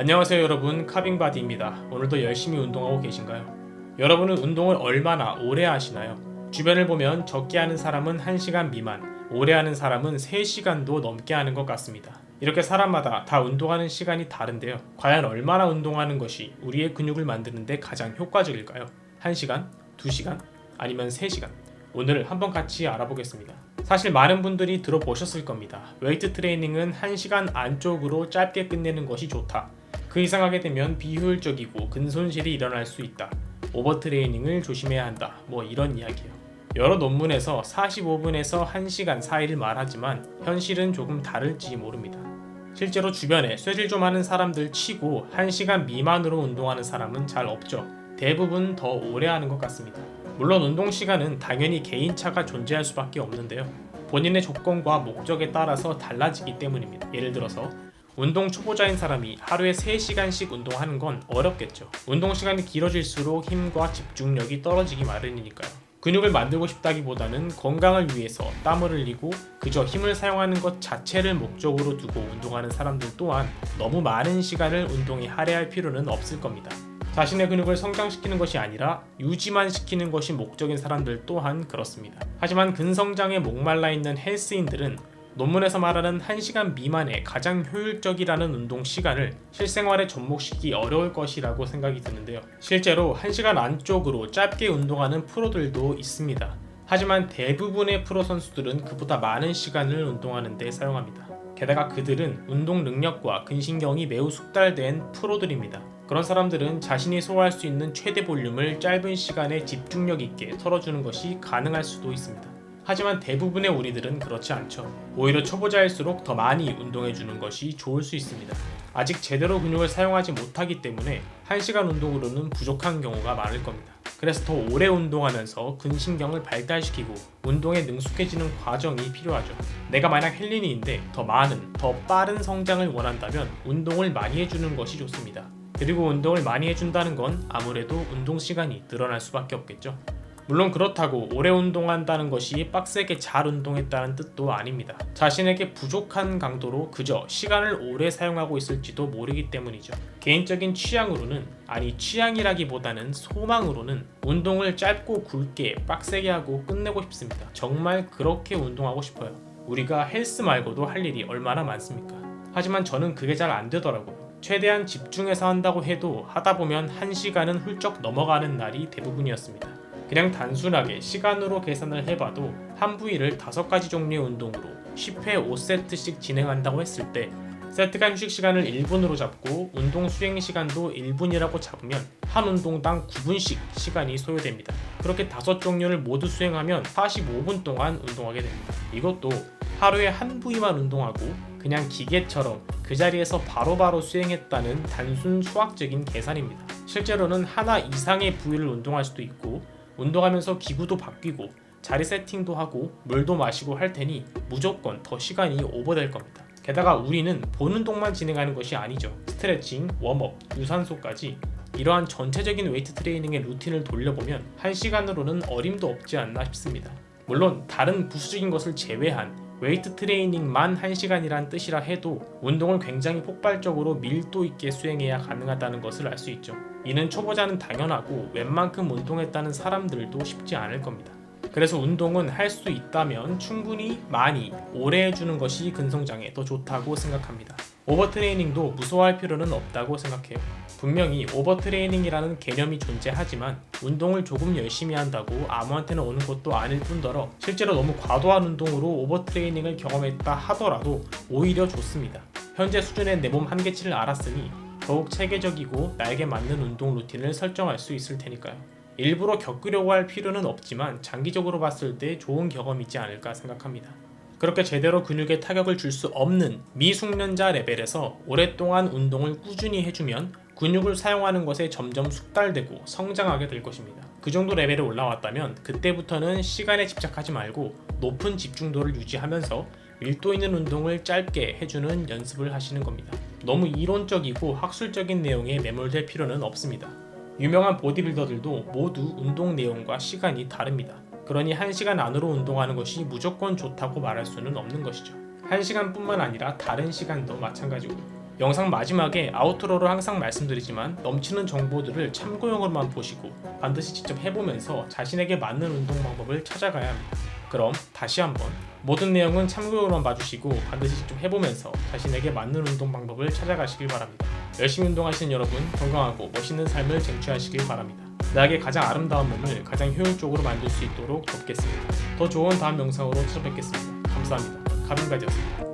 안녕하세요 여러분, 카빙바디입니다. 오늘도 열심히 운동하고 계신가요? 여러분은 운동을 얼마나 오래 하시나요? 주변을 보면 적게 하는 사람은 1시간 미만, 오래 하는 사람은 3시간도 넘게 하는 것 같습니다. 이렇게 사람마다 다 운동하는 시간이 다른데요. 과연 얼마나 운동하는 것이 우리의 근육을 만드는 데 가장 효과적일까요? 1시간? 2시간? 아니면 3시간? 오늘 한번 같이 알아보겠습니다. 사실 많은 분들이 들어보셨을 겁니다. 웨이트 트레이닝은 1시간 안쪽으로 짧게 끝내는 것이 좋다. 그 이상 하게 되면 비효율적이고 근손실이 일어날 수 있다. 오버 트레이닝을 조심해야 한다. 뭐 이런 이야기예요. 여러 논문에서 45분에서 1시간 사이를 말하지만 현실은 조금 다를지 모릅니다. 실제로 주변에 쇠질 좀 하는 사람들 치고 1시간 미만으로 운동하는 사람은 잘 없죠. 대부분 더 오래 하는 것 같습니다. 물론 운동 시간은 당연히 개인차가 존재할 수밖에 없는데요. 본인의 조건과 목적에 따라서 달라지기 때문입니다. 예를 들어서 운동 초보자인 사람이 하루에 3시간씩 운동하는 건 어렵겠죠. 운동 시간이 길어질수록 힘과 집중력이 떨어지기 마련이니까요. 근육을 만들고 싶다기보다는 건강을 위해서 땀을 흘리고 그저 힘을 사용하는 것 자체를 목적으로 두고 운동하는 사람들 또한 너무 많은 시간을 운동에 할애할 필요는 없을 겁니다. 자신의 근육을 성장시키는 것이 아니라 유지만 시키는 것이 목적인 사람들 또한 그렇습니다. 하지만 근성장에 목말라 있는 헬스인들은 논문에서 말하는 1시간 미만의 가장 효율적이라는 운동 시간을 실생활에 접목시키기 어려울 것이라고 생각이 드는데요. 실제로 1시간 안쪽으로 짧게 운동하는 프로들도 있습니다. 하지만 대부분의 프로 선수들은 그보다 많은 시간을 운동하는 데 사용합니다. 게다가 그들은 운동 능력과 근신경이 매우 숙달된 프로들입니다. 그런 사람들은 자신이 소화할 수 있는 최대 볼륨을 짧은 시간에 집중력 있게 털어주는 것이 가능할 수도 있습니다. 하지만 대부분의 우리들은 그렇지 않죠. 오히려 초보자일수록 더 많이 운동해주는 것이 좋을 수 있습니다. 아직 제대로 근육을 사용하지 못하기 때문에 1시간 운동으로는 부족한 경우가 많을 겁니다. 그래서 더 오래 운동하면서 근신경을 발달시키고 운동에 능숙해지는 과정이 필요하죠. 내가 만약 헬린이인데 더 많은, 더 빠른 성장을 원한다면 운동을 많이 해주는 것이 좋습니다. 그리고 운동을 많이 해준다는 건 아무래도 운동 시간이 늘어날 수밖에 없겠죠. 물론 그렇다고 오래 운동한다는 것이 빡세게 잘 운동했다는 뜻도 아닙니다. 자신에게 부족한 강도로 그저 시간을 오래 사용하고 있을지도 모르기 때문이죠. 개인적인 취향으로는, 아니 취향이라기보다는 소망으로는 운동을 짧고 굵게 빡세게 하고 끝내고 싶습니다. 정말 그렇게 운동하고 싶어요. 우리가 헬스 말고도 할 일이 얼마나 많습니까? 하지만 저는 그게 잘 안 되더라고요. 최대한 집중해서 한다고 해도 하다 보면 1시간은 훌쩍 넘어가는 날이 대부분이었습니다. 그냥 단순하게 시간으로 계산을 해봐도 한 부위를 5가지 종류의 운동으로 10회 5세트씩 진행한다고 했을 때 세트간 휴식 시간을 1분으로 잡고 운동 수행 시간도 1분이라고 잡으면 한 운동당 9분씩 시간이 소요됩니다. 그렇게 5종류를 모두 수행하면 45분 동안 운동하게 됩니다. 이것도 하루에 한 부위만 운동하고 그냥 기계처럼 그 자리에서 바로바로 수행했다는 단순 수학적인 계산입니다. 실제로는 하나 이상의 부위를 운동할 수도 있고 운동하면서 기구도 바뀌고 자리 세팅도 하고 물도 마시고 할 테니 무조건 더 시간이 오버될 겁니다. 게다가 우리는 본 운동만 진행하는 것이 아니죠. 스트레칭, 웜업, 유산소까지 이러한 전체적인 웨이트 트레이닝의 루틴을 돌려보면 1시간으로는 어림도 없지 않나 싶습니다. 물론 다른 부수적인 것을 제외한 웨이트 트레이닝만 1시간이란 뜻이라 해도 운동을 굉장히 폭발적으로 밀도 있게 수행해야 가능하다는 것을 알 수 있죠. 이는 초보자는 당연하고 웬만큼 운동했다는 사람들도 쉽지 않을 겁니다. 그래서 운동은 할 수 있다면 충분히 많이 오래 해주는 것이 근성장에 더 좋다고 생각합니다. 오버트레이닝도 무서워할 필요는 없다고 생각해요. 분명히 오버트레이닝이라는 개념이 존재하지만 운동을 조금 열심히 한다고 아무한테나 오는 것도 아닐 뿐더러 실제로 너무 과도한 운동으로 오버트레이닝을 경험했다 하더라도 오히려 좋습니다. 현재 수준의 내 몸 한계치를 알았으니 더욱 체계적이고 나에게 맞는 운동 루틴을 설정할 수 있을 테니까요. 일부러 겪으려고 할 필요는 없지만 장기적으로 봤을 때 좋은 경험이지 않을까 생각합니다. 그렇게 제대로 근육에 타격을 줄 수 없는 미숙련자 레벨에서 오랫동안 운동을 꾸준히 해주면 근육을 사용하는 것에 점점 숙달되고 성장하게 될 것입니다. 그 정도 레벨에 올라왔다면 그때부터는 시간에 집착하지 말고 높은 집중도를 유지하면서 밀도 있는 운동을 짧게 해주는 연습을 하시는 겁니다. 너무 이론적이고 학술적인 내용에 매몰될 필요는 없습니다. 유명한 보디빌더들도 모두 운동 내용과 시간이 다릅니다. 그러니 1시간 안으로 운동하는 것이 무조건 좋다고 말할 수는 없는 것이죠. 1시간뿐만 아니라 다른 시간도 마찬가지고 영상 마지막에 아우트로로 항상 말씀드리지만 넘치는 정보들을 참고용으로만 보시고 반드시 직접 해보면서 자신에게 맞는 운동 방법을 찾아가야 합니다. 그럼 다시 한번 모든 내용은 참고용으로만 봐주시고 반드시 직접 해보면서 자신에게 맞는 운동 방법을 찾아가시길 바랍니다. 열심히 운동하시는 여러분 건강하고 멋있는 삶을 쟁취하시길 바랍니다. 나에게 가장 아름다운 몸을 가장 효율적으로 만들 수 있도록 돕겠습니다. 더 좋은 다음 영상으로 찾아뵙겠습니다. 감사합니다. 가빈가디였습니다.